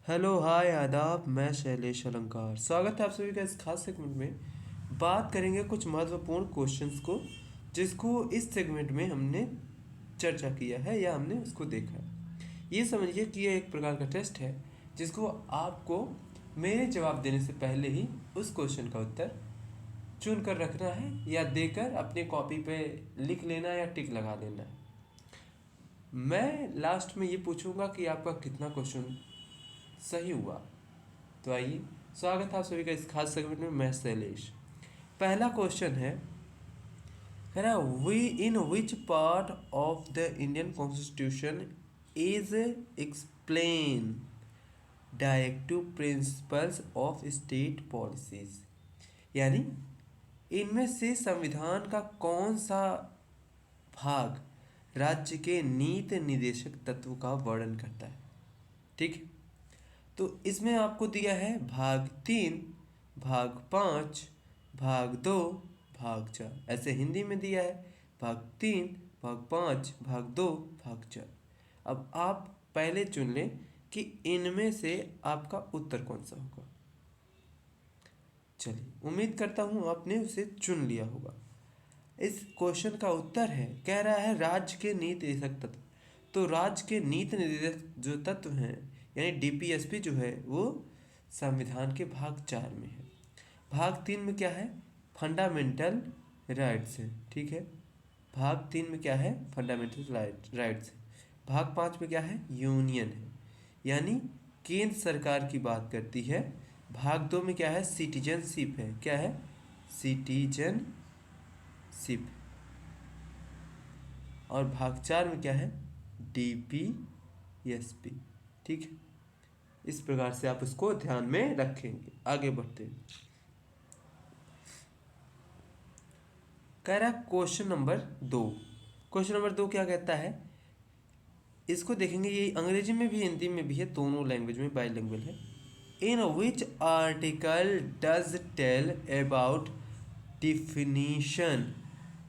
Hello hi आदाब, मैं शैलेश अलंकार। स्वागत है आप सभी का इस खास सेगमेंट में। बात करेंगे कुछ महत्वपूर्ण क्वेश्चंस को, जिसको इस सेगमेंट में हमने चर्चा किया है या हमने उसको देखा है। ये समझिए कि यह एक प्रकार का टेस्ट है जिसको आपको मेरे जवाब देने से पहले ही उस क्वेश्चन का उत्तर चुन कर रखना है या देकर अपने कॉपी पे लिख लेना या टिक लगा देना है। मैं लास्ट में ये पूछूंगा कि आपका कितना क्वेश्चन सही हुआ। तो आइए, स्वागत है आप सभी का इस खास सेगमेंट में। मैं शैलेश। पहला क्वेश्चन है, कह रहा we in which part of the Indian constitution is explain directive principles of state policies. यानी इनमें से संविधान का कौन सा भाग राज्य के नीति निर्देशक तत्व का वर्णन करता है। ठीक है, तो इसमें आपको दिया है भाग 3, भाग 5, भाग 2, भाग 4। ऐसे हिंदी में दिया है भाग 3, भाग 5, भाग 2, भाग 4। अब आप पहले चुन लें कि इनमें से आपका उत्तर कौन सा होगा। चलिए, उम्मीद करता हूँ आपने उसे चुन लिया होगा। इस क्वेश्चन का उत्तर है, कह रहा है राज्य के नीति निर्देशक तत्व। तो राज्य के नीति निर्देशक जो तत्व हैं यानी डीपीएसपी जो है वो संविधान के भाग 4 में है। भाग 3 में क्या है? फंडामेंटल राइट्स है। ठीक है, भाग 3 में क्या है? फंडामेंटल राइट्स है। भाग 5 में क्या है? यूनियन है, यानी केंद्र सरकार की बात करती है। भाग 2 में क्या है? सिटीजनशिप है। क्या है? सिटीजनशिप। और भाग 4 में क्या है? डीपीएसपी। ठीक है, इस प्रकार से आप उसको ध्यान में रखेंगे। आगे बढ़ते हैं। कह रहा क्वेश्चन नंबर 2। क्वेश्चन नंबर 2 क्या कहता है, इसको देखेंगे। ये अंग्रेजी में भी हिंदी में भी है, दोनों लैंग्वेज में बाइलिंगुअल है। In which article does tell about definition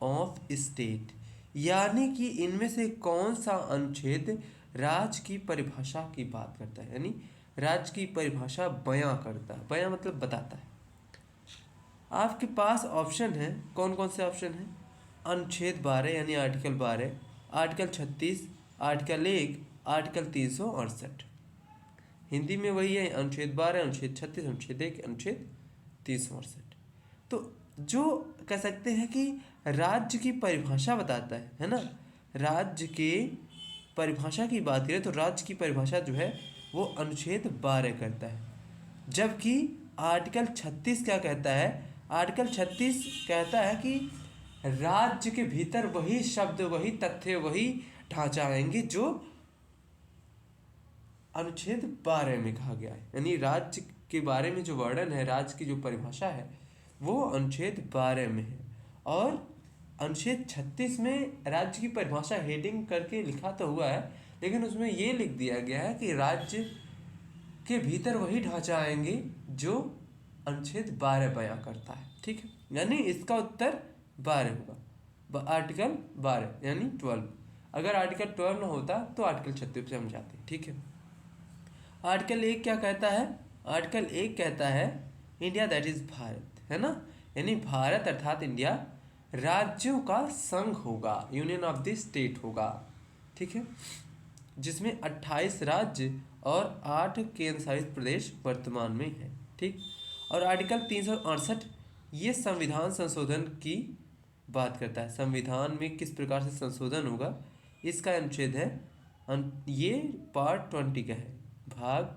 of state. यानी कि इनमें से कौन सा अनुच्छेद राज्य की परिभाषा की बात करता है, यानी राज्य की परिभाषा बयां करता है। बयां मतलब बताता है। आपके पास ऑप्शन है, कौन कौन से ऑप्शन हैं? अनुच्छेद 12 यानी article 12, article 36, article 1, article 368। Hindi में वही है, अनुच्छेद 12, अनुच्छेद 36, अनुच्छेद 1, अनुच्छेद 368। तो जो कह सकते हैं कि राज्य की परिभाषा बताता है ना। राज्य के परिभाषा की बात करें तो राज्य की परिभाषा जो है वो अनुच्छेद 12 करता है। जबकि आर्टिकल 36 क्या कहता है? आर्टिकल 36 कहता है कि राज्य के भीतर वही शब्द, वही तथ्य, वही ढांचा आएंगे जो अनुच्छेद 12 में कहा गया है। यानी राज्य के बारे में जो वर्णन है, राज्य की जो परिभाषा है वो अनुच्छेद 12 में है। और अनुच्छेद 36 में राज्य की परिभाषा हेडिंग करके लिखा तो हुआ है, लेकिन उसमें ये लिख दिया गया है कि राज्य के भीतर वही ढांचा आएंगे जो अनुच्छेद 12 बयां करता है। ठीक है, यानी इसका उत्तर 12 होगा। आर्टिकल 12 यानी 12। अगर आर्टिकल 12 ना होता तो आर्टिकल 36 से हम जाते। ठीक है, आर्टिकल 1 क्या कहता है? आर्टिकल 1 कहता है इंडिया दैट इज भारत, है ना। यानी भारत अर्थात इंडिया राज्यों का संघ होगा, यूनियन ऑफ द स्टेट होगा। ठीक है, जिसमें 28 राज्य और 8 केंद्र शासित प्रदेश वर्तमान में है। ठीक, और आर्टिकल 368 ये संविधान संशोधन की बात करता है। संविधान में किस प्रकार से संशोधन होगा इसका अनुच्छेद है। ये पार्ट 20 का है, भाग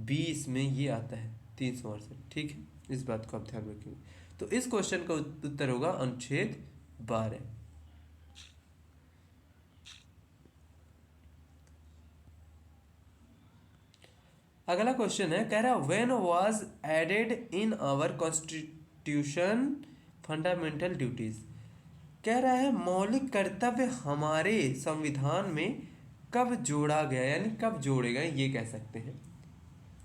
20 में ये आता है 368। ठीक है, इस बात को आप ध्यान रखेंगे। तो इस क्वेश्चन का उत्तर होगा अनुच्छेद 12। अगला क्वेश्चन है, कह रहा when was added in our constitution fundamental duties. कह रहा है मौलिक कर्तव्य हमारे संविधान में कब जोड़ा गया, यानी कब जोड़े गए ये कह सकते हैं।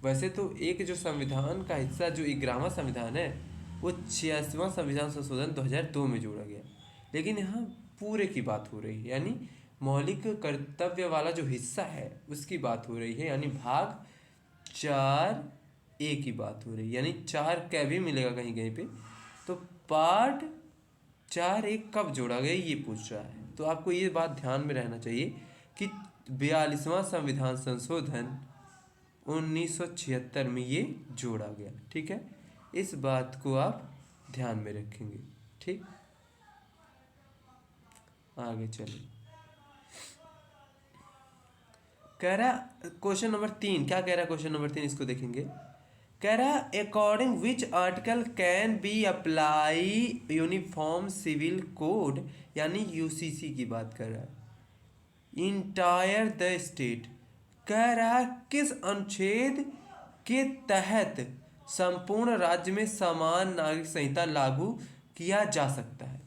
वैसे तो एक जो संविधान का हिस्सा जो 11वां संविधान है वो 86वां संविधान संशोधन 2002 में जोड़ा गया, लेकिन यहाँ पूरे की बात हो रही है। यानी मौलिक कर्तव्य वाला जो हिस्सा है उसकी बात हो रही है, यानी भाग 4A की बात हो रही है, यानी 4 भी मिलेगा कहीं कहीं पे। तो पार्ट 4A कब जोड़ा गया ये पूछ रहा है। तो आपको ये बात ध्यान में रहना चाहिए कि 42वां संविधान संशोधन 1976 में ये जोड़ा गया। ठीक है, इस बात को आप ध्यान में रखेंगे। ठीक, आगे चलिए। कह रहा क्वेश्चन नंबर 3, क्या कह रहा है क्वेश्चन नंबर 3, इसको देखेंगे। कह रहा according which article can be apply uniform civil code, यानी यूसीसी की बात कर रहा है, इंटायर द स्टेट। कह रहा है किस अनुच्छेद के तहत संपूर्ण राज्य में समान नागरिक संहिता लागू किया जा सकता है।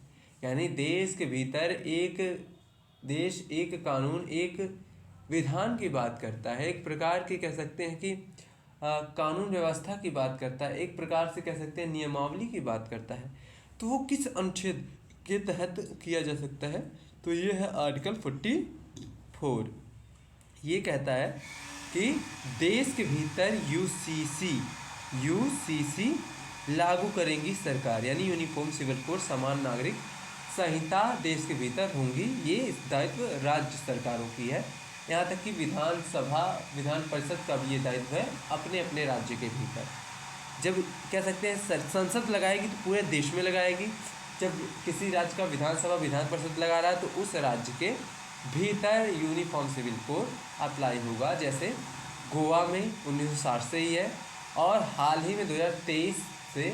यानी देश के भीतर एक देश, एक कानून, एक विधान की बात करता है, एक प्रकार की कह सकते हैं कि कानून व्यवस्था की बात करता है, एक प्रकार से कह सकते हैं नियमावली की बात करता है। तो वो किस अनुच्छेद के तहत किया जा सकता है? तो ये है आर्टिकल 44। ये कहता है कि देश के भीतर यूसीसी लागू करेंगी सरकार, यानी यूनिफॉर्म सिविल कोड, समान नागरिक संहिता देश के भीतर होंगी। ये दायित्व राज्य सरकारों की है। यहाँ तक कि विधान परिषद का भी ये दायित्व है अपने अपने राज्य के भीतर। जब कह सकते हैं संसद लगाएगी तो पूरे देश में लगाएगी। जब किसी राज्य का विधानसभा विधान परिषद लगा रहा है तो उस राज्य के भीतर यूनिफॉर्म सिविल कोड अप्लाई होगा। जैसे गोवा में 1960 से ही है, और हाल ही में 2023 से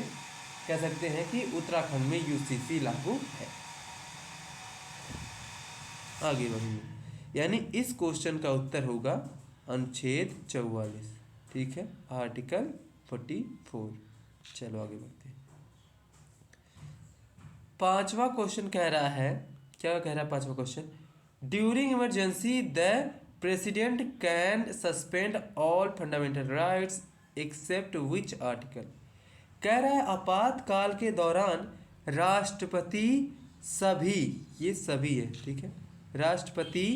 कह सकते हैं कि उत्तराखंड में यूसीसी लागू है। आगे बढ़ेंगे, यानी इस क्वेश्चन का उत्तर होगा अनुच्छेद 44। ठीक है, आर्टिकल 44। चलो आगे बढ़ते हैं। 5वां क्वेश्चन कह रहा है, क्या कह रहा है 5वां question? During emergency the president can suspend all fundamental rights except which article. कह रहा है आपातकाल के दौरान राष्ट्रपति सभी, ये सभी है, ठीक है, राष्ट्रपति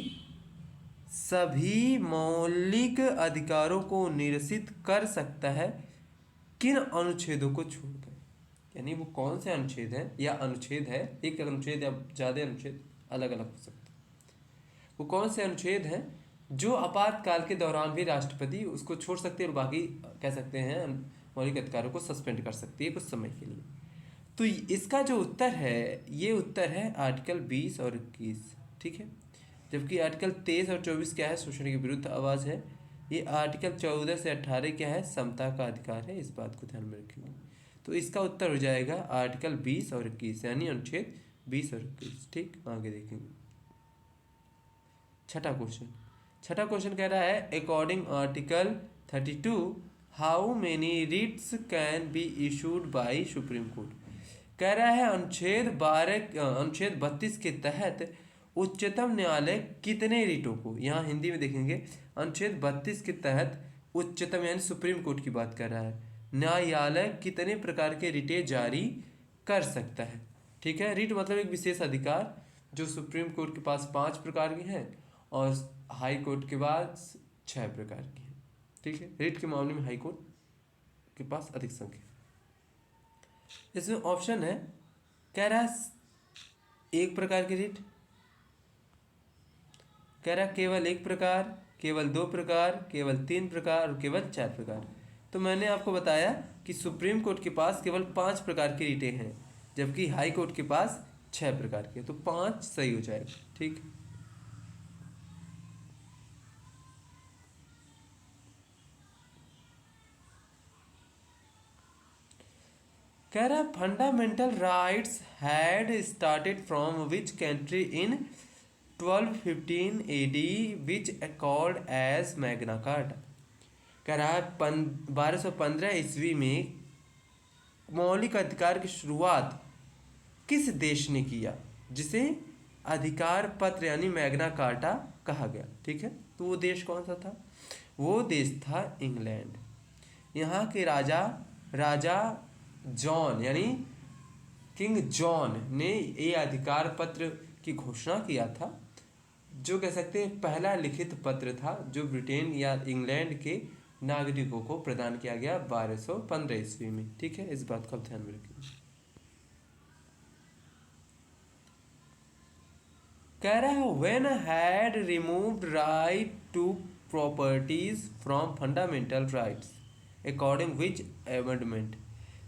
सभी मौलिक अधिकारों को निरसित कर सकता है किन अनुच्छेदों को छोड़कर। यानी वो कौन से अनुच्छेद हैं या अनुच्छेद है, एक अनुच्छेद या ज़्यादा अनुच्छेद अलग अलग हो सकते हैं। वो कौन से अनुच्छेद हैं जो आपातकाल के दौरान भी राष्ट्रपति उसको छोड़ सकते हैं और बाकी कह सकते हैं मौलिक अधिकारों को सस्पेंड कर सकती है कुछ समय के लिए। तो इसका जो उत्तर है, ये उत्तर है आर्टिकल 20 और 21। ठीक है, जबकि आर्टिकल 23 और 24 क्या है? शोषण के विरुद्ध आवाज़ है। ये आर्टिकल 14 से 18 क्या है? समता का अधिकार है। इस बात को ध्यान में रखेंगे। तो इसका उत्तर हो जाएगा आर्टिकल 20 और 21, यानी अनुच्छेद 20 और 21। ठीक, आगे देखेंगे। छठा क्वेश्चन कह रहा है according article 32 how many writs can be issued by Supreme Court. कह रहा है अनुच्छेद 32 के तहत उच्चतम न्यायालय कितने रिटों को, यहाँ हिंदी में देखेंगे, अनुच्छेद 32 के तहत उच्चतम यानी सुप्रीम कोर्ट की बात कर रहा है, न्यायालय कितने प्रकार के रिटें जारी कर सकता है। ठीक है, रिट मतलब एक विशेष अधिकार जो सुप्रीम कोर्ट के पास 5 प्रकार की हैं और हाई कोर्ट के पास 6 प्रकार की हैं। ठीक है, रिट के मामले में हाई कोर्ट के पास अधिक संख्या। इसमें ऑप्शन है, कह रहा है एक प्रकार की रिट, कह रहा है केवल 1 प्रकार, केवल 2 प्रकार, केवल 3 प्रकार और केवल 4 प्रकार। तो मैंने आपको बताया कि सुप्रीम कोर्ट के पास केवल 5 प्रकार की रिटें हैं, जबकि हाई कोर्ट के पास 6 प्रकार के, तो 5 सही हो जाएगा। ठीक, कह रहा fundamental rights had started from which country in 1215 AD which called as Magna Carta. कह रहा है 1215 ईस्वी में मौलिक अधिकार की शुरुआत किस देश ने किया, जिसे अधिकार पत्र यानी मैग्ना कार्टा कहा गया। ठीक है, तो वो देश कौन सा था? वो देश था इंग्लैंड। यहाँ के राजा जॉन यानी किंग जॉन ने ये अधिकार पत्र की घोषणा किया था, जो कह सकते हैं पहला लिखित पत्र था जो ब्रिटेन या इंग्लैंड के नागरिकों को प्रदान किया गया 1215 ईस्वी में। ठीक है, इस बात को आप ध्यान में रखिए। कह रहा है when had removed right to properties from fundamental rights according which amendment.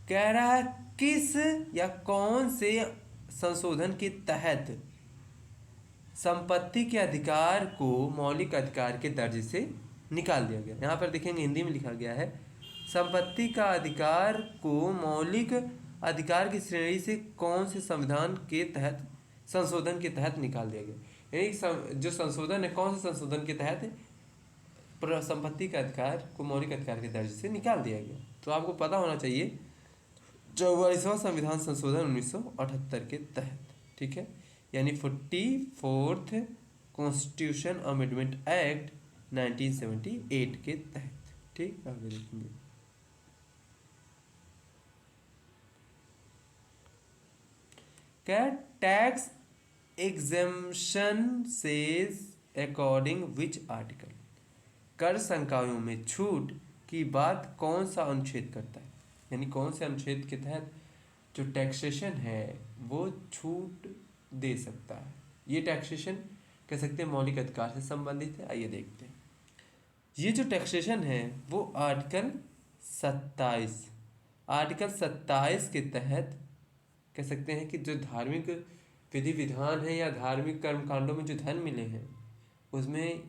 कह रहा है किस या कौन से संशोधन के तहत संपत्ति के अधिकार को मौलिक अधिकार के दर्जे से निकाल दिया गया। यहाँ पर देखेंगे हिंदी में लिखा गया है संपत्ति का अधिकार को मौलिक अधिकार की श्रेणी से कौन से संविधान के तहत संशोधन के तहत निकाल दिया गया। यानी जो संशोधन है कौन से संशोधन के तहत संपत्ति का अधिकार को मौलिक अधिकार के दर्जे से निकाल दिया गया। तो आपको पता होना चाहिए 44वां संविधान संशोधन 1978 के तहत। ठीक है, यानी 44th कॉन्स्टिट्यूशन अमेंडमेंट एक्ट 1978 के तहत। ठीक, आगे देखेंगे। क्या tax exemption says according which article. कर संकायों में छूट की बात कौन सा अनुच्छेद करता है, यानी कौन से अनुच्छेद के तहत जो टैक्सेशन है वो छूट दे सकता है। ये टैक्सेशन कह सकते हैं मौलिक अधिकार से संबंधित है। आइए देखते हैं। ये जो टैक्सेशन है वो आर्टिकल 27 के तहत कह सकते हैं कि जो धार्मिक विधि विधान है या धार्मिक कर्मकांडों में जो धन मिले हैं उसमें,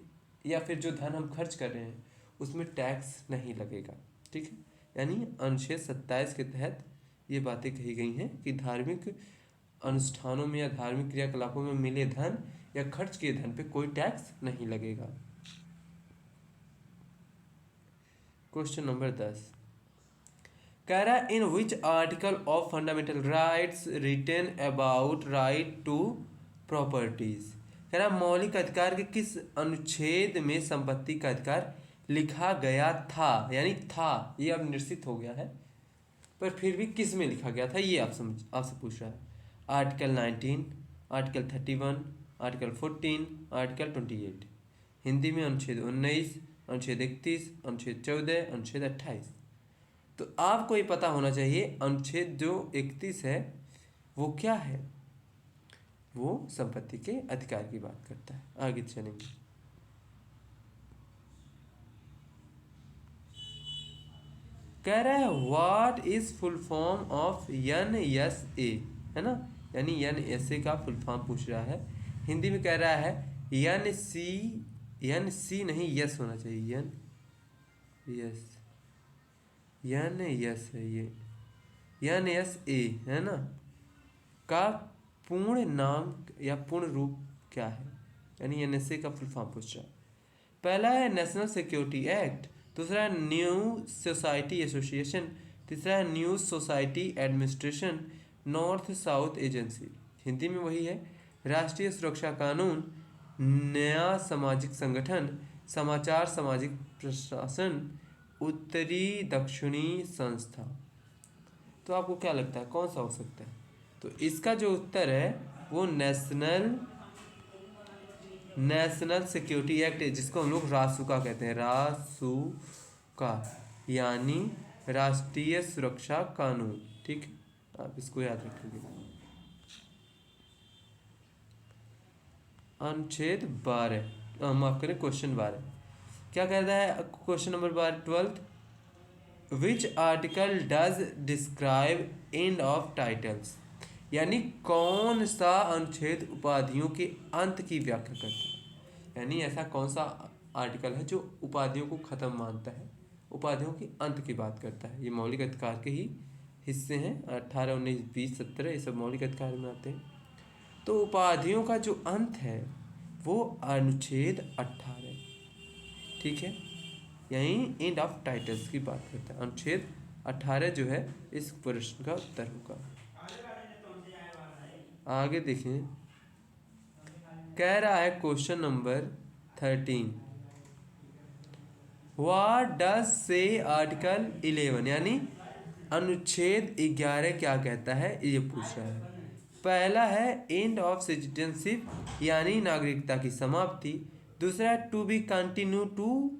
या फिर जो धन हम खर्च कर रहे हैं उसमें टैक्स नहीं लगेगा। ठीक है, यानी अनुच्छेद 27 के तहत ये बातें कही गई हैं कि धार्मिक अनुष्ठानों में या धार्मिक क्रियाकलापों में मिले धन या खर्च किए धन पे कोई टैक्स नहीं लगेगा। क्वेश्चन नंबर 10 कह रहा है in which article of fundamental rights written about right to properties. कह रहा मौलिक अधिकार के किस अनुच्छेद में संपत्ति का अधिकार लिखा गया था, यानी था ये अब निश्चित हो गया है पर फिर भी किस में लिखा गया था ये आपसे पूछ रहा है। Article 19, article 31, article 14, article 28। Hindi में अनुच्छेद 19, अनुच्छेद 31, अनुच्छेद 14, अनुच्छेद 28। तो आपको ये पता होना चाहिए अनुच्छेद जो 31 है वो क्या है, वो संपत्ति के अधिकार की बात करता है। आगे चलेंगे। कह रहा है what is full form of NSA, है ना, यानी NSA का फुल फॉर्म पूछ रहा है। हिंदी में कह रहा है NC नहीं यस होना चाहिए, यस है ये NSA है ना, का पूर्ण नाम या पूर्ण रूप क्या है, यानी NSA का फुल फॉर्म पूछ रहा है। पहला है नेशनल सिक्योरिटी एक्ट, दूसरा है न्यू सोसाइटी एसोसिएशन, तीसरा है new society administration north south agency. Hindi में वही है राष्ट्रीय सुरक्षा कानून, नया सामाजिक संगठन, समाचार सामाजिक प्रशासन, उत्तरी दक्षिणी संस्था। तो आपको क्या लगता है कौन सा हो सकता है? तो इसका जो उत्तर है वो नेशनल सिक्योरिटी एक्ट है, जिसको हम लोग रासुका कहते हैं, रासुका यानी राष्ट्रीय सुरक्षा कानून। ठीक है, आप इसको याद रखेंगे। अनुच्छेद 12 माफ करें क्वेश्चन 12 क्या कहता है? Question number 12 which article does describe end of titles, यानी कौन सा अनुच्छेद उपाधियों के अंत की व्याख्या करता है, यानी ऐसा कौन सा आर्टिकल है जो उपाधियों को खत्म मानता है, उपाधियों के अंत की बात करता है। ये मौलिक अधिकार के ही हिस्से हैं, 18, 19, 20, 17 ये सब मौलिक अधिकार में आते हैं। तो उपाधियों का जो अंत है वो अनुच्छेद 18, ठीक है, यही एंड ऑफ टाइटल्स की बात करता है। अनुच्छेद 18 जो है इस प्रश्न का उत्तर होगा। आगे देखें, कह रहा है क्वेश्चन नंबर 13 व्हाट डज से आर्टिकल 11, यानी अनुच्छेद 11 क्या कहता है ये पूछ रहा है। पहला है एंड ऑफ सिटीजनशिप, यानी नागरिकता की समाप्ति। दूसरा है to be continue to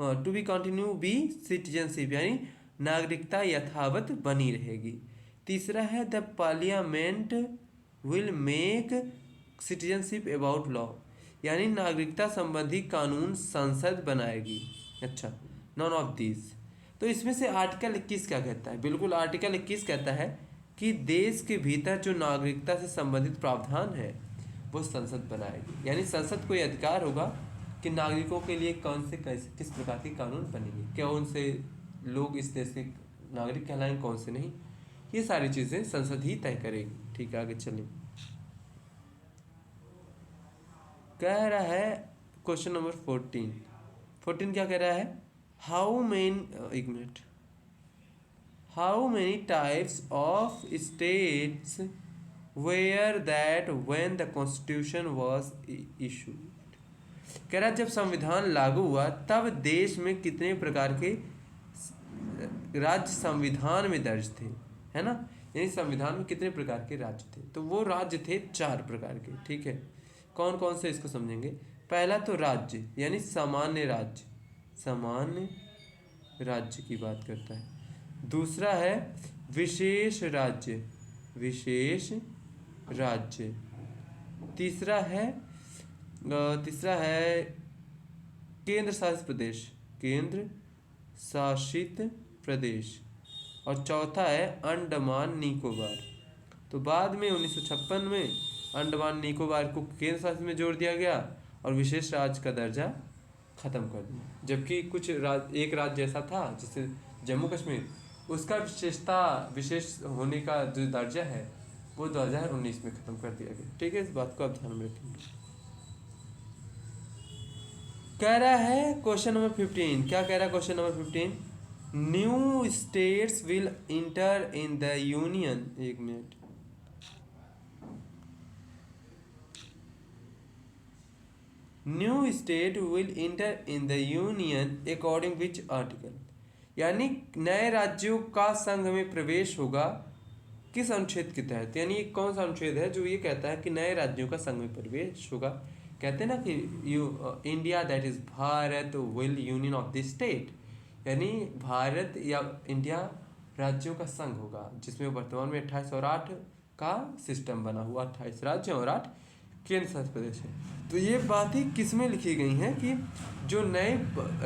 to be continue be citizenship, यानी नागरिकता यथावत बनी रहेगी। तीसरा है the parliament will make citizenship about law, यानी नागरिकता संबंधी कानून संसद बनाएगी। अच्छा, नॉन ऑफ दिस। तो इसमें से आर्टिकल 21 क्या कहता है? बिल्कुल, आर्टिकल 21 कहता है कि देश के भीतर जो नागरिकता से संबंधित प्रावधान है वो संसद बनाएगी, यानी संसद को यह अधिकार होगा कि नागरिकों के लिए कौन से कैसे किस प्रकार के कानून बनेंगे, कौन से लोग इस देश के नागरिक कहलाएंगे, कौन से नहीं, ये सारी चीज़ें संसद ही तय करेगी। ठीक है, आगे चलिए। कह रहा है क्वेश्चन नंबर 14 क्या कह रहा है? How many types of states where that when the constitution was issued. कह रहा है जब संविधान लागू हुआ तब देश में कितने प्रकार के राज्य संविधान में दर्ज थे, है ना, यानी संविधान में कितने प्रकार के राज्य थे? तो वो राज्य थे 4 प्रकार के। ठीक है, कौन कौन से इसको समझेंगे। पहला तो राज्य, यानी सामान्य राज्य, सामान्य राज्य की बात करता है। दूसरा है विशेष राज्य, विशेष राज्य। तीसरा है केंद्र शासित प्रदेश, केंद्र शासित प्रदेश। और चौथा है अंडमान निकोबार। तो बाद में 1956 में अंडमान निकोबार को केंद्र शासित में जोड़ दिया गया और विशेष राज्य का दर्जा खत्म कर दिया, जबकि एक राज्य ऐसा था जिसे जम्मू कश्मीर, उसका विशेष होने का जो दर्जा है वो 2019 में खत्म कर दिया गया। ठीक है, इस बात को आप ध्यान में रखेंगे। कह रहा है क्वेश्चन नंबर 15, क्या कह रहा है question number 15? New states will enter in the union, एक मिनट, new state will enter in the union according which article, यानी नए राज्यों का संघ में प्रवेश होगा किस अनुच्छेद के तहत? यानी कौन सा अनुच्छेद है जो ये कहता है कि नए राज्यों का संघ में प्रवेश होगा? कहते हैं ना कि India that is Bharat will union of the state, यानी भारत या इंडिया राज्यों का संघ होगा, जिसमें वर्तमान में 28 और 8 का सिस्टम बना हुआ, 28 राज्य और 8 केंद्र शासित प्रदेश है। तो ये बात ही किस में लिखी गई हैं कि जो नए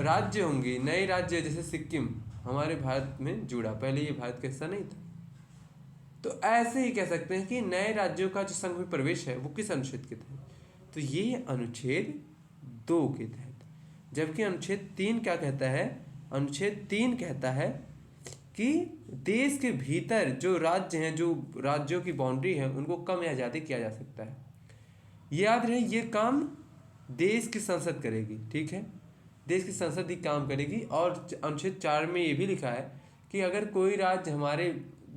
राज्य होंगे, नए राज्य जैसे सिक्किम हमारे भारत में जुड़ा, पहले ये भारत का हिस्सा नहीं था, तो ऐसे ही कह सकते हैं कि नए राज्यों का जो संघ में प्रवेश है वो किस अनुच्छेद के तहत? तो ये अनुच्छेद 2 के तहत। जबकि अनुच्छेद 3 क्या कहता है? अनुच्छेद 3 कहता है कि देश के भीतर जो राज्य हैं, जो राज्यों की बाउंड्री है, उनको कम या ज़्यादा किया जा सकता है। याद रहे ये काम देश की संसद करेगी। ठीक है, देश की संसद ही काम करेगी। और अनुच्छेद 4 में ये भी लिखा है कि अगर कोई राज्य हमारे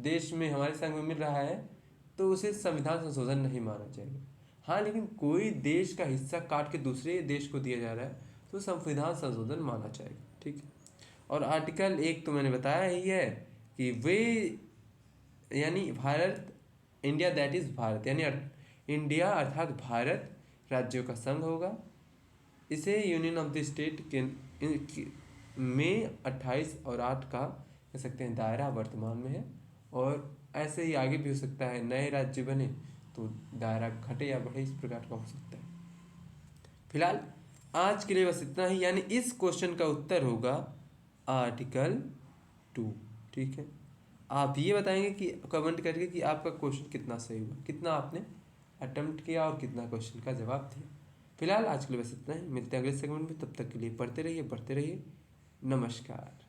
देश में, हमारे संघ में मिल रहा है तो उसे संविधान संशोधन नहीं माना जाएगा। हाँ, लेकिन कोई देश का हिस्सा काट के दूसरे देश को दिया जा रहा है तो संविधान संशोधन माना जाएगा। ठीक है, और आर्टिकल 1 तो मैंने बताया ही है कि वे, यानी Bharat, India that is Bharat, यानी इंडिया अर्थात भारत राज्यों का संघ होगा। इसे यूनियन ऑफ द स्टेट के में 28 और 8 का कह सकते हैं दायरा वर्तमान में है, और ऐसे ही आगे भी हो सकता है, नए राज्य बने तो दायरा घटे या बढ़े, इस प्रकार का हो सकता है। फिलहाल आज के लिए बस इतना ही, यानी इस क्वेश्चन का उत्तर होगा आर्टिकल 2। ठीक है, आप ये बताएंगे कि कमेंट करके कि आपका क्वेश्चन कितना सही हुआ, कितना आपने अटेम्प्ट किया और कितना क्वेश्चन का जवाब दिया। फिलहाल आज के लिए बस इतना ही, मिलते हैं अगले सेगमेंट में। तब तक के लिए पढ़ते रहिए, बढ़ते रहिए। नमस्कार।